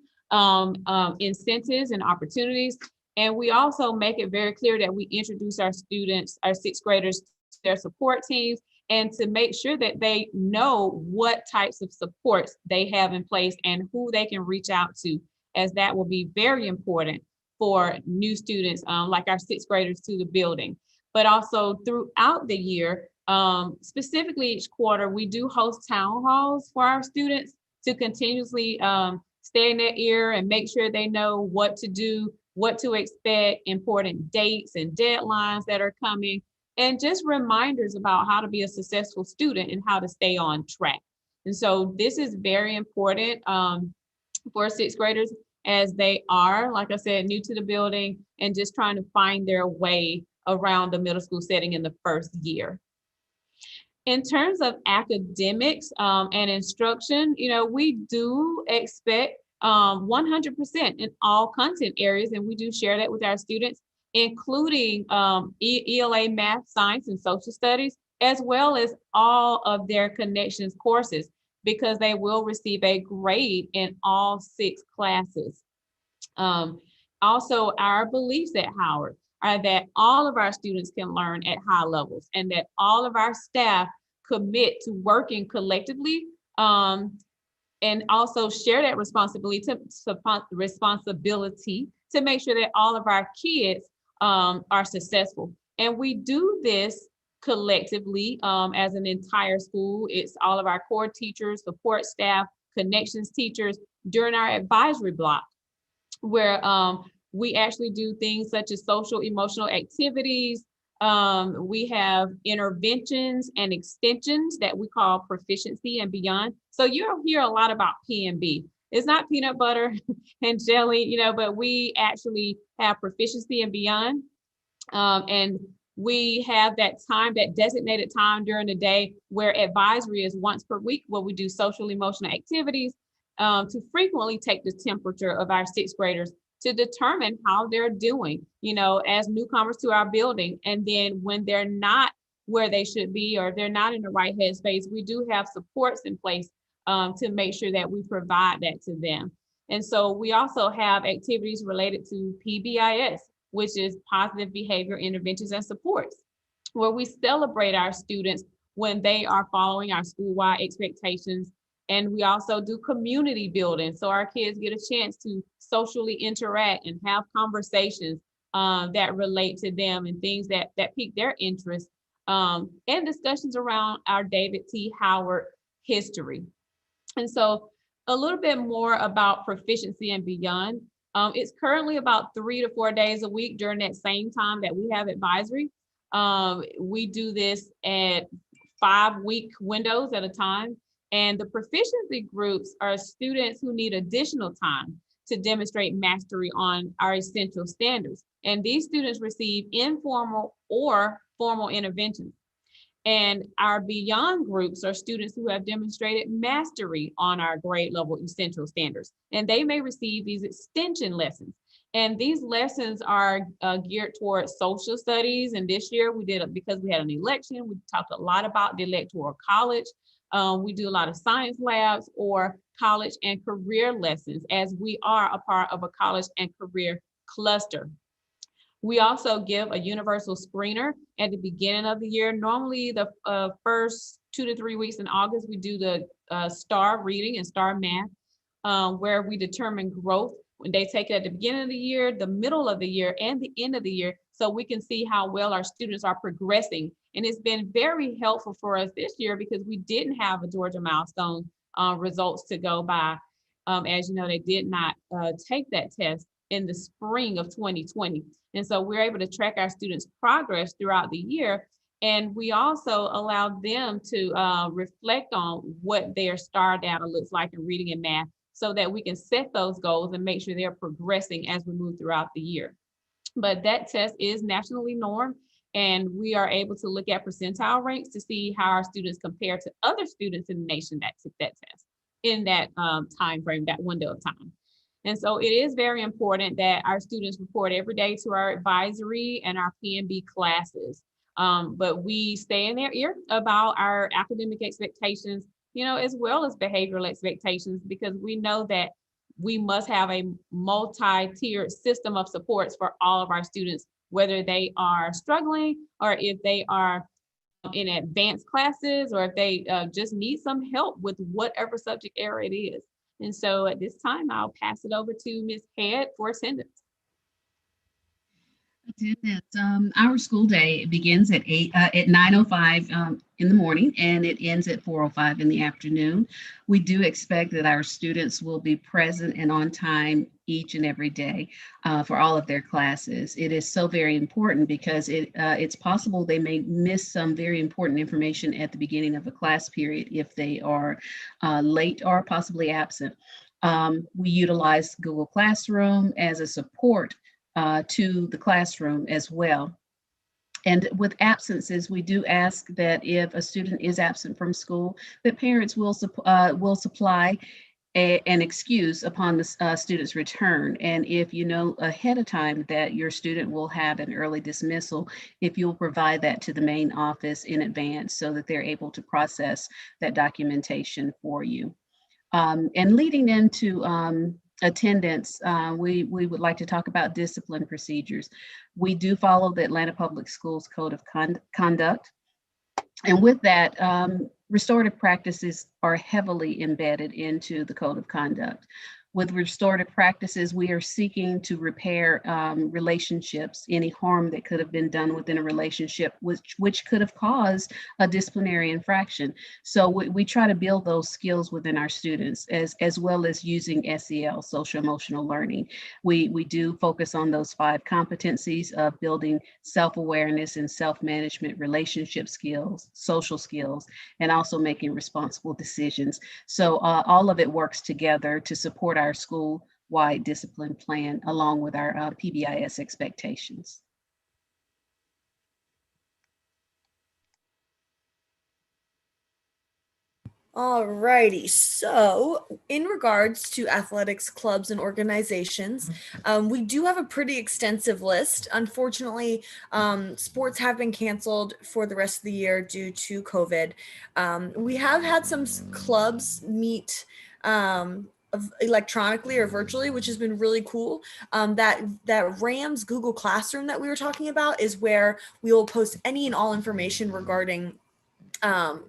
incentives, and opportunities. And we also make it very clear that we introduce our students, our 6th graders, to their support teams, and to make sure that they know what types of supports they have in place and who they can reach out to, as that will be very important for new students, like our 6th graders, to the building. But also throughout the year, specifically each quarter, we do host town halls for our students to continuously stay in their ear and make sure they know what to do, what to expect, important dates and deadlines that are coming, and just reminders about how to be a successful student and how to stay on track. And so this is very important for 6th graders, as they are, like I said, new to the building and just trying to find their way around the middle school setting in the first year. In terms of academics and instruction, we do expect 100% in all content areas. And we do share that with our students, including ELA, math, science, and social studies, as well as all of their connections courses, because they will receive a grade in all 6 classes. Also, our beliefs at Howard are that all of our students can learn at high levels, and that all of our staff commit to working collectively, and also share that responsibility to make sure that all of our kids are successful. And we do this collectively as an entire school. It's all of our core teachers, support staff, connections teachers during our advisory block, where we actually do things such as social emotional activities. We have interventions and extensions that we call proficiency and beyond. So you'll hear a lot about PNB. It's not peanut butter and jelly, but we actually have proficiency and beyond. And we have that time, that designated time during the day where advisory is once per week, where we do social emotional activities to frequently take the temperature of our 6th graders to determine how they're doing, as newcomers to our building. And then when they're not where they should be, or they're not in the right headspace, we do have supports in place to make sure that we provide that to them. And so we also have activities related to PBIS, which is positive behavior interventions and supports, where we celebrate our students when they are following our school-wide expectations. And we also do community building, so our kids get a chance to socially interact and have conversations that relate to them, and things that pique their interest, and discussions around our David T. Howard history. And so a little bit more about proficiency and beyond. It's currently about 3 to 4 days a week during that same time that we have advisory. We do this at 5-week windows at a time. And the proficiency groups are students who need additional time to demonstrate mastery on our essential standards. And these students receive informal or formal interventions. And our beyond groups are students who have demonstrated mastery on our grade level essential standards. And they may receive these extension lessons. And these lessons are geared towards social studies. And this year we did it because we had an election. We talked a lot about the electoral college. We do a lot of science labs or college and career lessons, as we are a part of a college and career cluster. We also give a universal screener at the beginning of the year. Normally the first 2 to 3 weeks in August, we do the STAR reading and STAR math, where we determine growth. When they take it at the beginning of the year, the middle of the year, and the end of the year, so we can see how well our students are progressing. And it's been very helpful for us this year because we didn't have a Georgia milestone results to go by. As you know, they did not take that test in the spring of 2020. And so we're able to track our students' progress throughout the year. And we also allow them to reflect on what their STAR data looks like in reading and math, so that we can set those goals and make sure they're progressing as we move throughout the year. But that test is nationally normed, and we are able to look at percentile ranks to see how our students compare to other students in the nation that took that test in that time frame, that window of time. And so it is very important that our students report every day to our advisory and our PNB classes. But we stay in their ear about our academic expectations, as well as behavioral expectations, because we know that we must have a multi-tiered system of supports for all of our students, whether they are struggling or if they are in advanced classes, or if they just need some help with whatever subject area it is. And so at this time, I'll pass it over to Ms. Head for attendance.
Attendance. Our school day begins at 9:05 in the morning, and it ends at 4:05 in the afternoon. We do expect that our students will be present and on time each and every day for all of their classes. It is so very important because it's possible they may miss some very important information at the beginning of a class period if they are late or possibly absent. We utilize Google Classroom as a support to the classroom as well. And with absences, we do ask that if a student is absent from school, that parents will supply an excuse upon the student's return. And if you know ahead of time that your student will have an early dismissal, if you'll provide that to the main office in advance so that they're able to process that documentation for you. And leading into attendance, we would like to talk about discipline procedures. We do follow the Atlanta Public Schools Code of Conduct. And with that, restorative practices are heavily embedded into the Code of Conduct. With restorative practices, we are seeking to repair relationships, any harm that could have been done within a relationship, which could have caused a disciplinary infraction. So we try to build those skills within our students, as well as using SEL, social emotional learning. We do focus on those 5 competencies of building self-awareness and self-management, relationship skills, social skills, and also making responsible decisions. So all of it works together to support our school-wide discipline plan along with our PBIS expectations.
Alrighty, so in regards to athletics clubs and organizations, we do have a pretty extensive list. Unfortunately, sports have been canceled for the rest of the year due to COVID. We have had some clubs meet electronically or virtually, which has been really cool. That Rams Google Classroom that we were talking about is where we will post any and all information regarding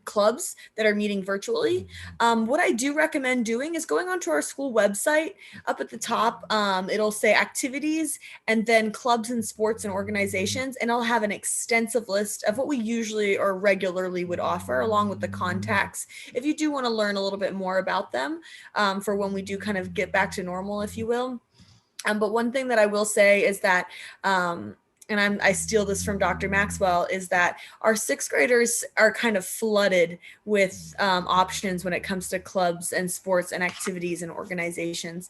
clubs that are meeting virtually. What I do recommend doing is going onto our school website. Up at the top, it'll say activities and then clubs and sports and organizations, and I'll have an extensive list of what we usually or regularly would offer, along with the contacts if you do want to learn a little bit more about them for when we do kind of get back to normal, if you will. But one thing that I will say is that and I steal this from Dr. Maxwell, is that our 6th graders are kind of flooded with options when it comes to clubs and sports and activities and organizations,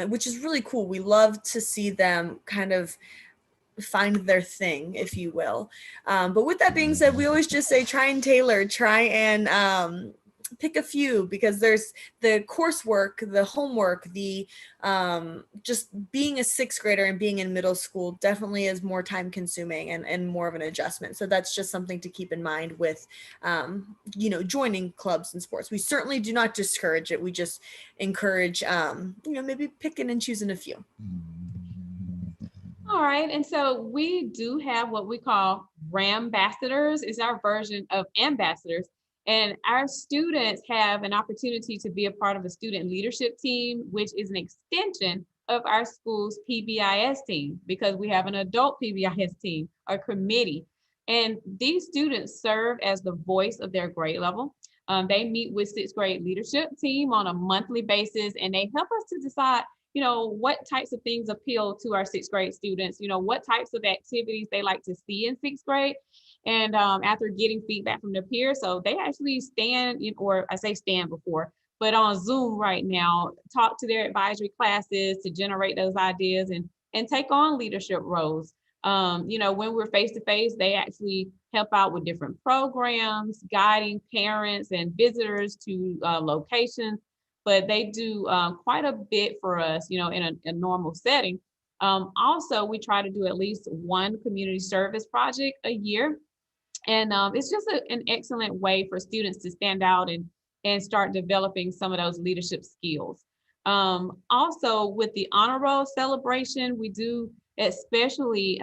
which is really cool. We love to see them kind of find their thing, if you will. But with that being said, we always just say try and tailor, try and pick a few, because there's the coursework, the homework, the just being a 6th grader and being in middle school definitely is more time consuming and more of an adjustment. So that's just something to keep in mind with, joining clubs and sports. We certainly do not discourage it. We just encourage, maybe picking and choosing a few.
All right, and so we do have what we call Rambassadors. It's our version of ambassadors. And our students have an opportunity to be a part of a student leadership team, which is an extension of our school's PBIS team, because we have an adult PBIS team, a committee. And these students serve as the voice of their grade level. They meet with 6th grade leadership team on a monthly basis, and they help us to decide, what types of things appeal to our 6th grade students, what types of activities they like to see in 6th grade. And after getting feedback from their peers, so they actually stand, or I say stand before, but on Zoom right now, talk to their advisory classes to generate those ideas and take on leadership roles. When we're face to face, they actually help out with different programs, guiding parents and visitors to locations, but they do quite a bit for us, in a normal setting. Also, we try to do at least one community service project a year. And it's just an excellent way for students to stand out and start developing some of those leadership skills. Also, with the honor roll celebration, we do, especially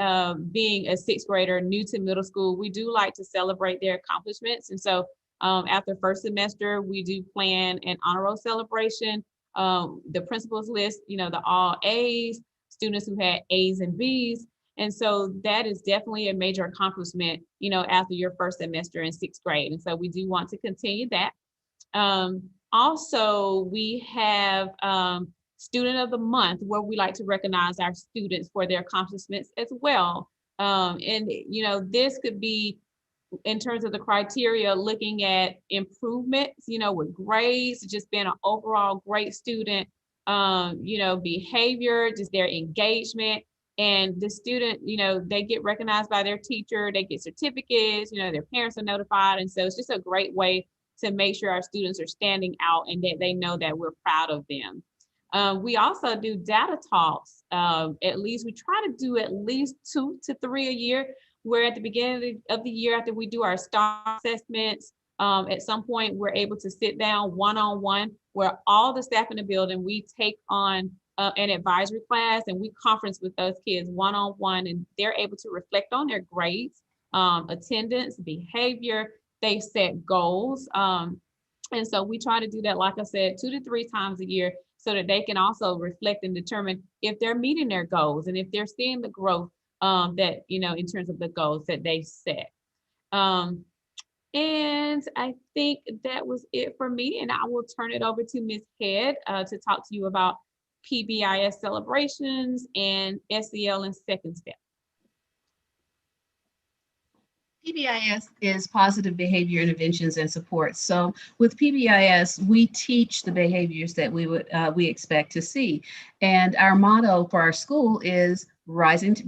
being a 6th grader new to middle school, we do like to celebrate their accomplishments. And so after first semester, we do plan an honor roll celebration. The principals list, the all A's, students who had A's and B's. And so that is definitely a major accomplishment, after your first semester in 6th grade. And so we do want to continue that. Also, we have Student of the Month, where we like to recognize our students for their accomplishments as well. And, this could be in terms of the criteria, looking at improvements, with grades, just being an overall great student, behavior, just their engagement. And the student, they get recognized by their teacher, they get certificates, their parents are notified. And so it's just a great way to make sure our students are standing out and that they know that we're proud of them. We also do data talks. At least we try to do at least 2 to 3 a year, where at the beginning of the year, after we do our STAR assessments, at some point we're able to sit down one-on-one where all the staff in the building, we take on an advisory class and we conference with those kids one-on-one, and they're able to reflect on their grades, attendance, behavior. They set goals. And so we try to do that, like I said, 2 to 3 times a year, so that they can also reflect and determine if they're meeting their goals and if they're seeing the growth that, you know, in terms of the goals that they set. And I think that was it for me. And I will turn it over to Ms. Head to talk to you about PBIS celebrations and SEL and second step.
PBIS is positive behavior interventions and supports. So with PBIS, we teach the behaviors that we expect to see. And our motto for our school is rising to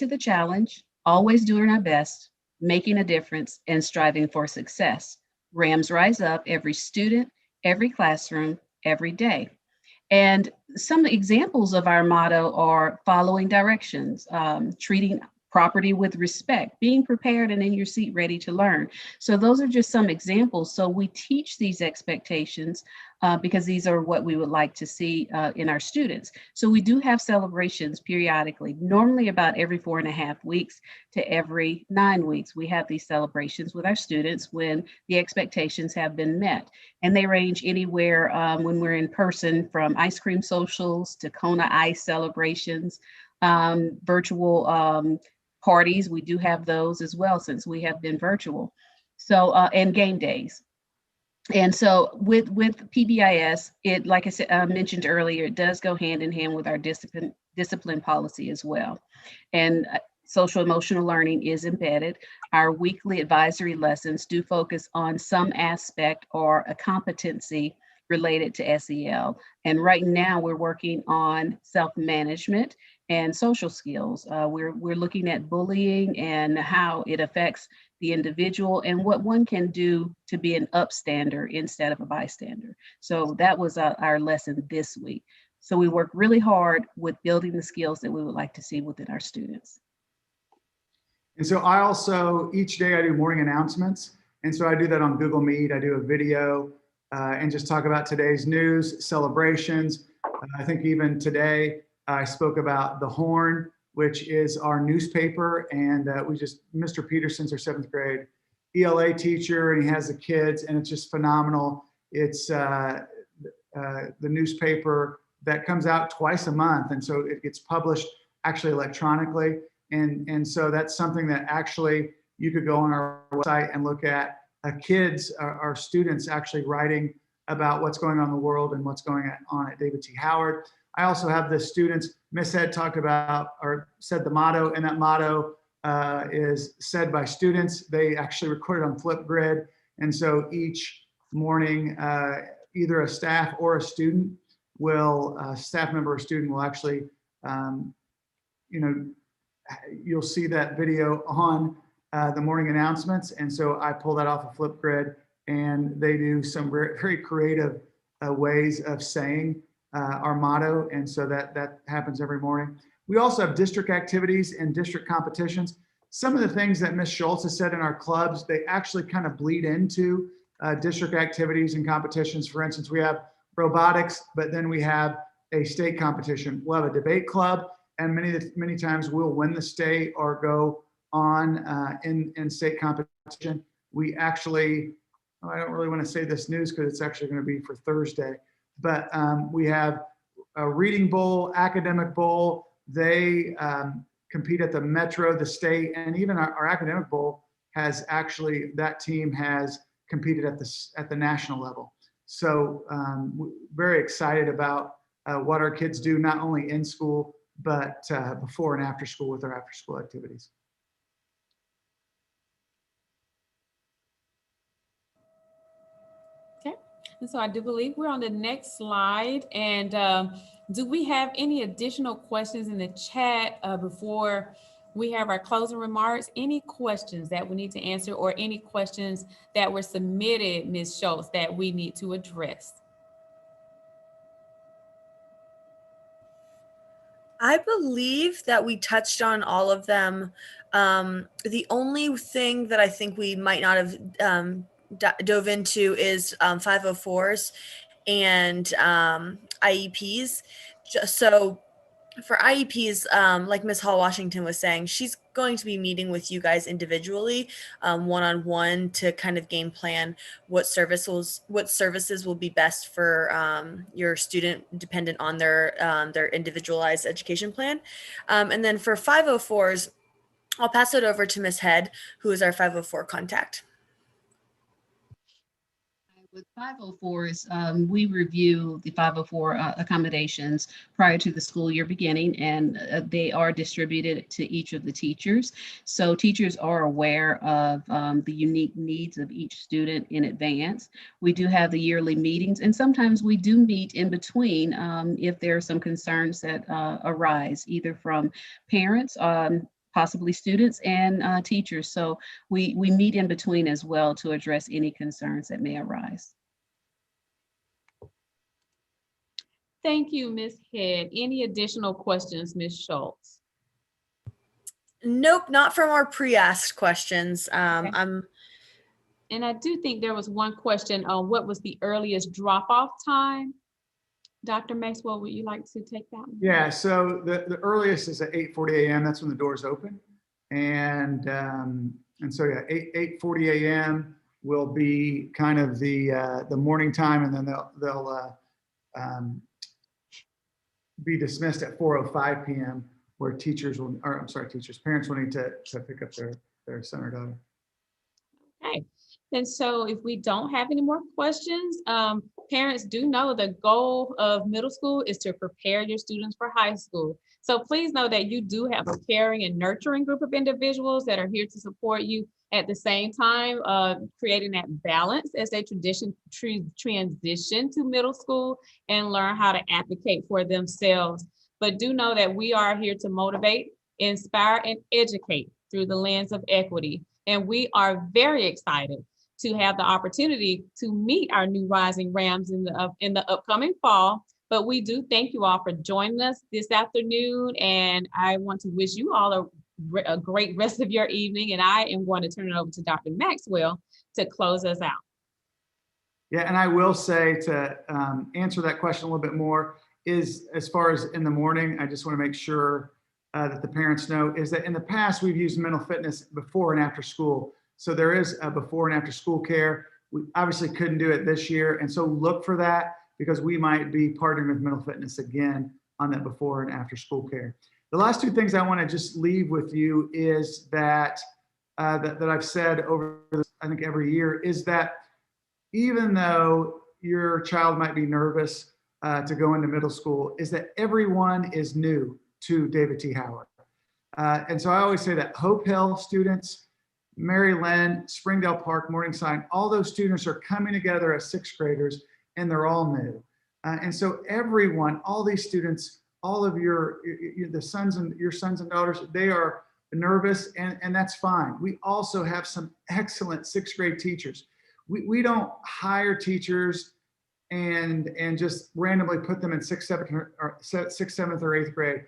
the challenge, always doing our best, making a difference, and striving for success. Rams rise up every student, every classroom, every day. And some examples of our motto are following directions, treating property with respect, being prepared and in your seat ready to learn. So those are just some examples. So we teach these expectations because these are what we would like to see in our students. So we do have celebrations periodically, normally about every 4.5 weeks to every 9 weeks. We have these celebrations with our students when the expectations have been met. And they range anywhere when we're in person, from ice cream socials to Kona ice celebrations, virtual parties. We do have those as well, since we have been virtual. So, and game days. And so with PBIS, it, like I said, mentioned earlier, it does go hand in hand with our discipline policy as well. And social emotional learning is embedded. Our weekly advisory lessons do focus on some aspect or a competency related to SEL. And right now we're working on self-management and social skills. We're looking at bullying and how it affects the individual and what one can do to be an upstander instead of a bystander. So that was our lesson this week. So we work really hard with building the skills that we would like to see within our students.
And so I also, each day I do morning announcements. And so I do that on Google Meet. I do a video and just talk about today's news, celebrations. I think even today I spoke about The Horn, which is our newspaper. And Mr. Peterson's our 7th grade ELA teacher, and he has the kids, and it's just phenomenal. It's the newspaper that comes out twice a month. And so it gets published actually electronically. And so that's something that actually you could go on our website and look at kids, our students actually writing about what's going on in the world and what's going on at David T. Howard. I also have the students, Miss Ed talked about or said the motto, and that motto is said by students. They actually record it on Flipgrid. And so each morning, either a staff or a student will, staff member or student will actually, you'll see that video on the morning announcements. And so I pull that off of Flipgrid, and they do some very, very creative ways of saying our motto. And so that happens every morning. We also have district activities and district competitions. Some of the things that Ms. Schultz has said in our clubs, they actually kind of bleed into district activities and competitions. For instance, we have robotics, but then we have a state competition. We'll have a debate club, and many times we'll win the state or go on in state competition. We actually, I don't really want to say this news because it's actually going to be for Thursday, but we have a reading bowl, academic bowl. They compete at the Metro, the state, and even our academic bowl has actually, that team has competed at the national level. So very excited about what our kids do, not only in school, but before and after school with our after school activities.
Okay, and so I do believe we're on the next slide. And do we have any additional questions in the chat before we have our closing remarks. Any questions that we need to answer or any questions that were submitted, Ms. Schultz, that we need to address?
I believe that we touched on all of them. The only thing that I think we might not have dove into is 504s and IEPs. So for IEPs, like Ms. Hall Washington was saying, she's going to be meeting with you guys individually, one-on-one, to kind of game plan what services will be best for your student, dependent on their individualized education plan. And then for 504s, I'll pass it over to Ms. Head, who is our 504 contact.
With 504s, we review the 504 accommodations prior to the school year beginning, and they are distributed to each of the teachers. So teachers are aware of the unique needs of each student in advance. We do have the yearly meetings, and sometimes we do meet in between if there are some concerns that arise, either from parents, possibly students, and teachers. So we meet in between as well to address any concerns that may arise.
Thank you, Ms. Head. Any additional questions, Ms. Schultz?
Nope, not from our pre-asked questions.
And I do think there was one question on what was the earliest drop-off time. Dr. Maxwell, would you like to take that one?
Yeah, so the earliest is at 8:40 a.m. That's when the doors open. And so yeah, 8:40 a.m. will be kind of the morning time, and then they'll be dismissed at 4:05 p.m. where parents will need to pick up their son or daughter.
Okay. And so if we don't have any more questions, parents do know the goal of middle school is to prepare your students for high school. So please know that you do have a caring and nurturing group of individuals that are here to support you at the same time, creating that balance as they transition to middle school and learn how to advocate for themselves. But do know that we are here to motivate, inspire, and educate through the lens of equity. And we are very excited to have the opportunity to meet our new Rising Rams in the upcoming fall. But we do thank you all for joining us this afternoon. And I want to wish you all a great rest of your evening. And I am going to turn it over to Dr. Maxwell to close us out.
Yeah, and I will say, to answer that question a little bit more, is as far as in the morning, I just want to make sure that the parents know is that in the past, we've used mental fitness before and after school. So there is a before and after school care. We obviously couldn't do it this year. And so look for that, because we might be partnering with mental fitness again on that before and after school care. The last two things I want to just leave with you is that that I've said over, I think, every year, is that even though your child might be nervous to go into middle school, is that everyone is new to David T. Howard. And so I always say that Hope Hill students, Mary Lynn, Springdale Park, Morningside, all those students are coming together as sixth graders, and they're all new. And so everyone, all these students, all of your sons and daughters, they are nervous, and that's fine. We also have some excellent sixth grade teachers. We don't hire teachers and just randomly put them in sixth, seventh, or eighth grade.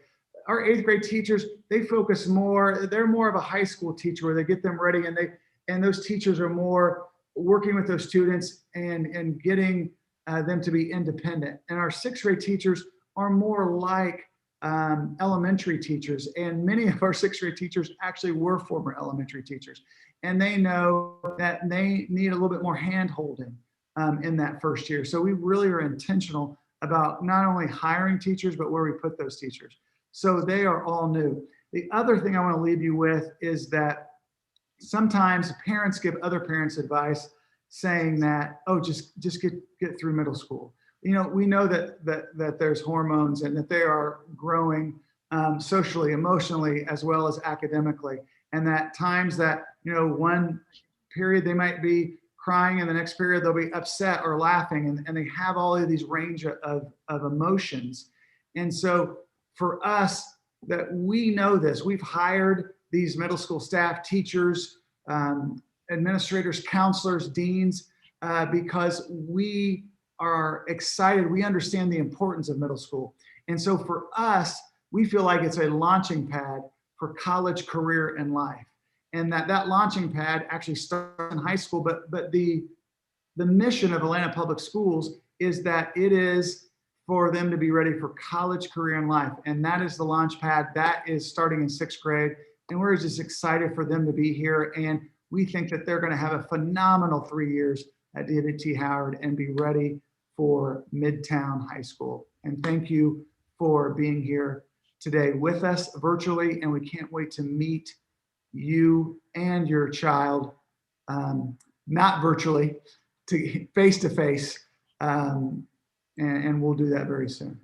Our eighth grade teachers, they focus more, they're more of a high school teacher where they get them ready, and those teachers are more working with those students and getting them to be independent. And our sixth grade teachers are more like elementary teachers. And many of our sixth grade teachers actually were former elementary teachers. And they know that they need a little bit more hand holding in that first year. So we really are intentional about not only hiring teachers, but where we put those teachers. So they are all new. The other thing I want to leave you with is that sometimes parents give other parents advice saying that, oh, just get through middle school. You know, we know that there's hormones and that they are growing socially, emotionally, as well as academically. And that times that, you know, one period they might be crying and the next period they'll be upset or laughing, and they have all of these range of emotions. And so for us, that we know this, we've hired these middle school staff, teachers, administrators, counselors, deans, because we are excited. We understand the importance of middle school. And so for us, we feel like it's a launching pad for college, career, and life. And that launching pad actually starts in high school, but the mission of Atlanta Public Schools is that it is for them to be ready for college, career, and life. And that is the launch pad. That is starting in 6th grade. And we're just excited for them to be here. And we think that they're going to have a phenomenal 3 years at David T. Howard and be ready for Midtown High School. And thank you for being here today with us virtually. And we can't wait to meet you and your child, not virtually, to face, and we'll do that very soon.